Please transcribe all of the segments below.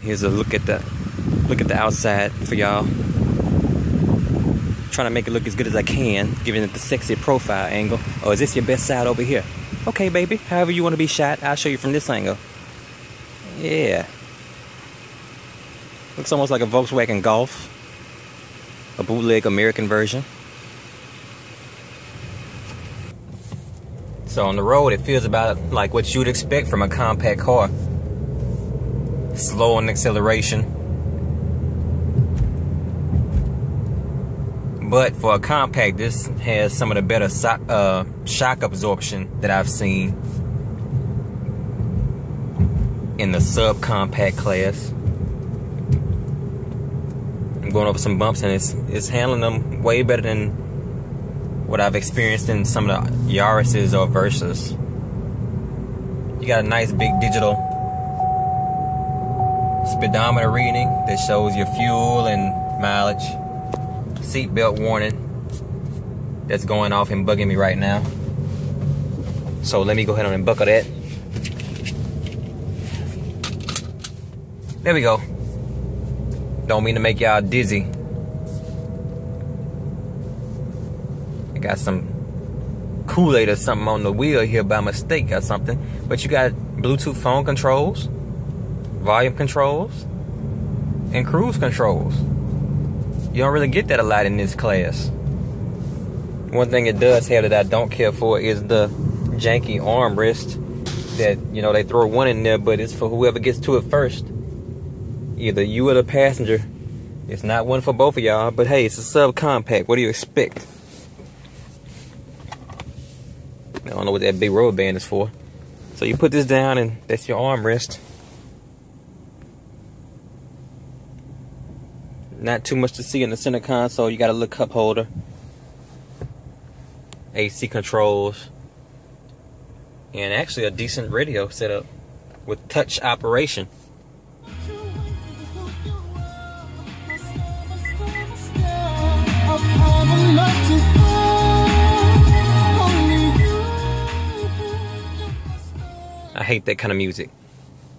Here's a look at the outside for y'all. Trying to make it look as good as I can, giving it the sexy profile angle. Oh, is this your best side over here? Okay, baby. However you want to be shot, I'll show you from this angle. Yeah. Looks almost like a Volkswagen Golf. A bootleg American version. So on the road, it feels about like what you'd expect from a compact car. Slow on acceleration. But for a compact, this has some of the better shock absorption that I've seen in the subcompact class. I'm going over some bumps and it's handling them way better than what I've experienced in some of the Yaris's or Versas. You got a nice big digital speedometer reading that shows your fuel and mileage. Seatbelt warning that's going off and bugging me right now. So let me go ahead and unbuckle that. There we go. Don't mean to make y'all dizzy. I got some Kool-Aid or something on the wheel here by mistake or something. But you got Bluetooth phone controls, volume controls, and cruise controls. You don't really get that a lot in this class. One thing it does have that I don't care for is the janky armrest that, you know, they throw one in there, but it's for whoever gets to it first. Either you or the passenger. It's not one for both of y'all, but hey, it's a subcompact. What do you expect? I don't know what that big rubber band is for. So you put this down and that's your armrest. Not too much to see in the center console. You got a little cup holder. AC controls. And actually a decent radio setup with touch operation. I hate that kind of music.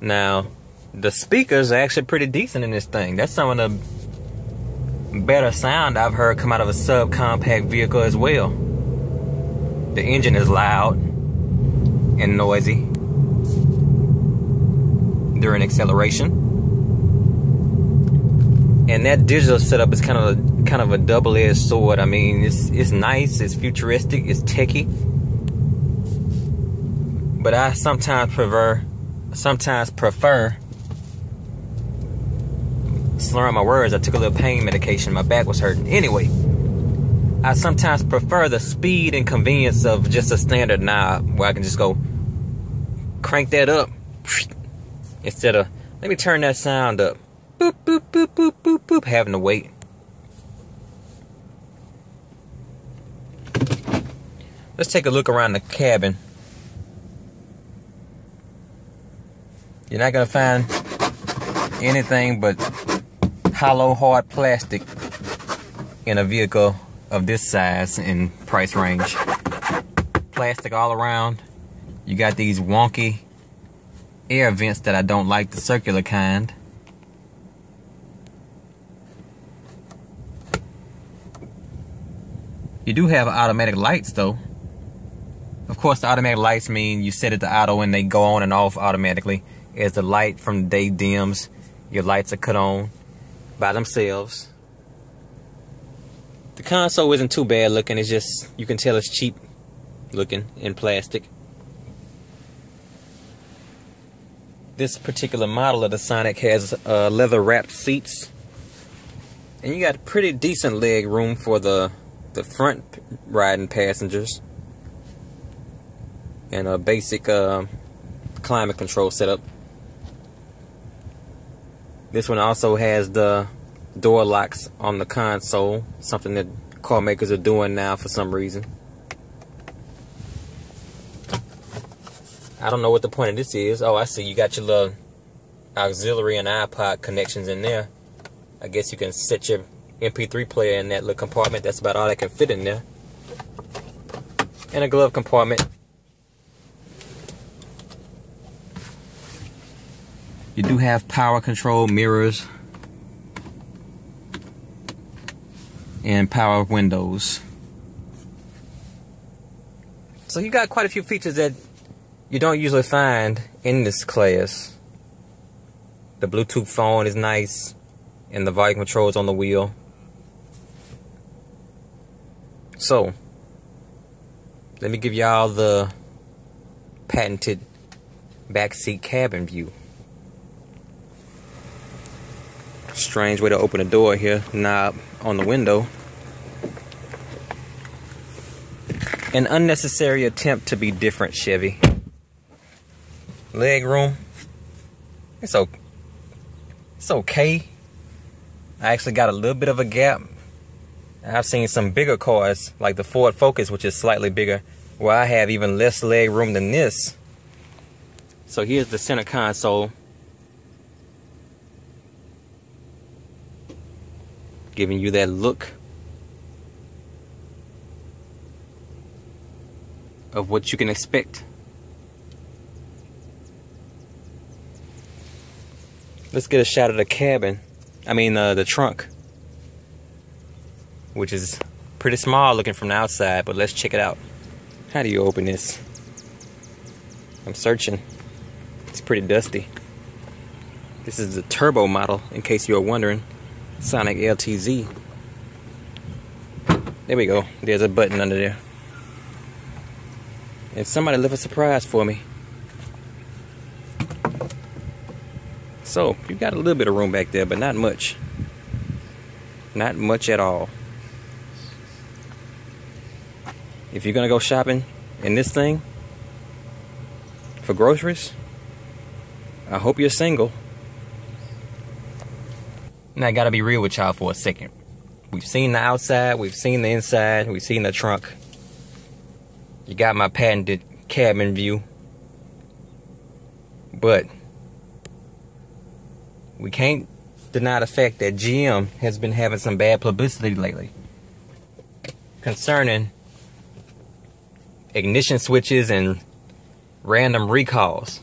Now, the speakers are actually pretty decent in this thing. That's some of the better sound I've heard come out of a subcompact vehicle as well. The engine is loud and noisy during acceleration. And that digital setup is kind of a double-edged sword. I mean, it's nice, it's futuristic, it's techy. But I sometimes prefer slurring my words. I took a little pain medication. My back was hurting. Anyway, I sometimes prefer the speed and convenience of just a standard knob where I can just go crank that up instead of, let me turn that sound up. Boop, boop, boop, boop, boop, boop, having to wait. Let's take a look around the cabin. You're not going to find anything but hollow, hard plastic in a vehicle of this size and price range. Plastic all around. You got these wonky air vents that I don't like, the circular kind. You do have automatic lights though. Of course, the automatic lights mean you set it to auto and they go on and off automatically. As the light from the day dims, your lights are cut on by themselves. The console isn't too bad looking. It's just, you can tell it's cheap looking in plastic. This particular model of the Sonic has leather wrapped seats. And you got pretty decent leg room for the front riding passengers. And a basic climate control setup. This one also has the door locks on the console, something that car makers are doing now for some reason. I don't know what the point of this is. Oh, I see, you got your little auxiliary and iPod connections in there. I guess you can set your MP3 player in that little compartment. That's about all that can fit in there. And a glove compartment. You do have power control mirrors and power windows. So you got quite a few features that you don't usually find in this class. The Bluetooth phone is nice, and the volume controls on the wheel. So, let me give y'all the patented backseat cabin view. Strange way to open the door here, knob on the window. An unnecessary attempt to be different, Chevy. Leg room, it's okay. I actually got a little bit of a gap. I've seen some bigger cars, like the Ford Focus, which is slightly bigger, where I have even less leg room than this. So here's the center console, giving you that look of what you can expect. Let's get a shot of the cabin. The trunk, which is pretty small looking from the outside, but let's check it out. How do you open this? I'm searching. It's pretty dusty. This is the turbo model, in case you're wondering. Sonic LTZ. There we go. There's a button under there. And somebody left a surprise for me. So, you got a little bit of room back there, but not much. Not much at all. If you're gonna go shopping in this thing for groceries, I hope you're single. Now I gotta be real with y'all for a second. We've seen the outside, we've seen the inside, we've seen the trunk. You got my patented cabin view. But we can't deny the fact that GM has been having some bad publicity lately concerning ignition switches and random recalls.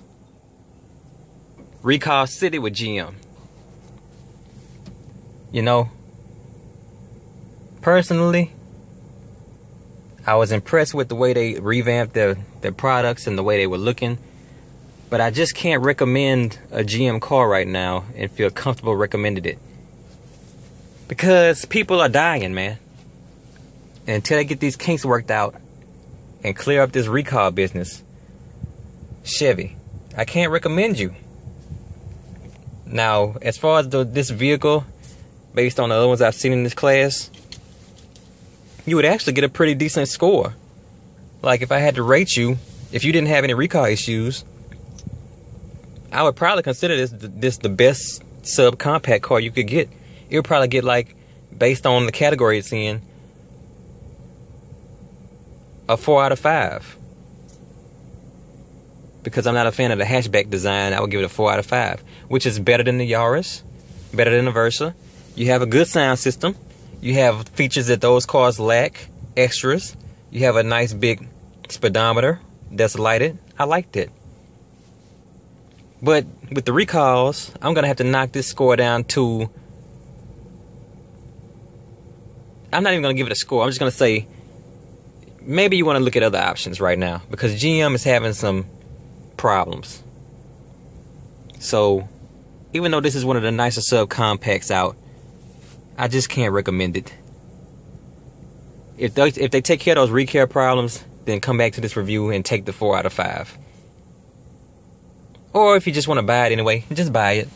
Recall city with GM. You know, personally, I was impressed with the way they revamped their products and the way they were looking. But I just can't recommend a GM car right now and feel comfortable recommending it. Because people are dying, man. And until they get these kinks worked out and clear up this recall business, Chevy, I can't recommend you. Now, as far as this vehicle, based on the other ones I've seen in this class, you would actually get a pretty decent score. Like, if I had to rate you, if you didn't have any recall issues, I would probably consider this the best subcompact car you could get. It would probably get, like, based on the category it's in, a 4 out of 5. Because I'm not a fan of the hatchback design, I would give it a 4 out of 5. Which is better than the Yaris, better than the Versa. You have a good sound system. You have features that those cars lack, extras. You have a nice big speedometer that's lighted. I liked it. But with the recalls, I'm going to have to knock this score down to... I'm not even going to give it a score. I'm just going to say, maybe you want to look at other options right now. Because GM is having some problems. So, even though this is one of the nicer subcompacts out, I just can't recommend it. If they take care of those recare problems, then come back to this review and take the 4 out of 5. Or if you just want to buy it anyway, just buy it.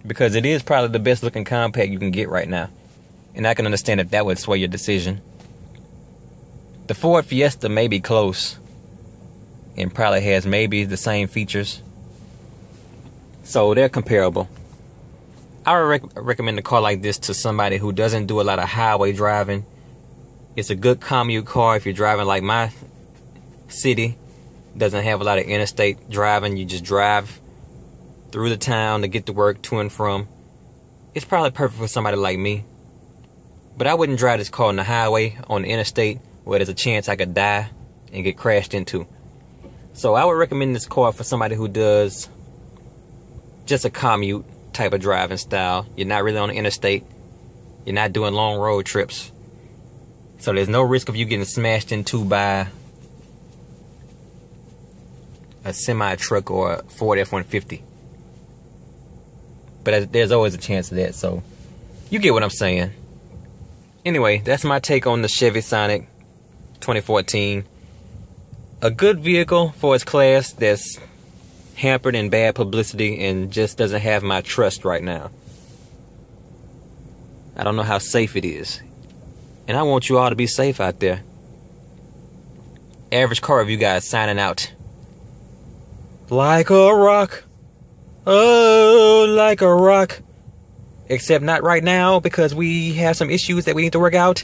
Because it is probably the best looking compact you can get right now. And I can understand if that would sway your decision. The Ford Fiesta may be close. And probably has maybe the same features. So they're comparable. I would recommend a car like this to somebody who doesn't do a lot of highway driving. It's a good commute car if you're driving like my city. Doesn't have a lot of interstate driving. You just drive through the town to get to work, to and from. It's probably perfect for somebody like me. But I wouldn't drive this car on the highway, on the interstate, where there's a chance I could die and get crashed into. So I would recommend this car for somebody who does just a commute type of driving style. You're not really on the interstate. You're not doing long road trips. So there's no risk of you getting smashed into by a semi truck or a Ford F-150. But there's always a chance of that. So you get what I'm saying. Anyway, that's my take on the Chevy Sonic 2014. A good vehicle for its class that's hampered in bad publicity and just doesn't have my trust right now. I don't know how safe it is. And I want you all to be safe out there. Average Car Review guys signing out. Like a rock. Oh, like a rock. Except not right now because we have some issues that we need to work out.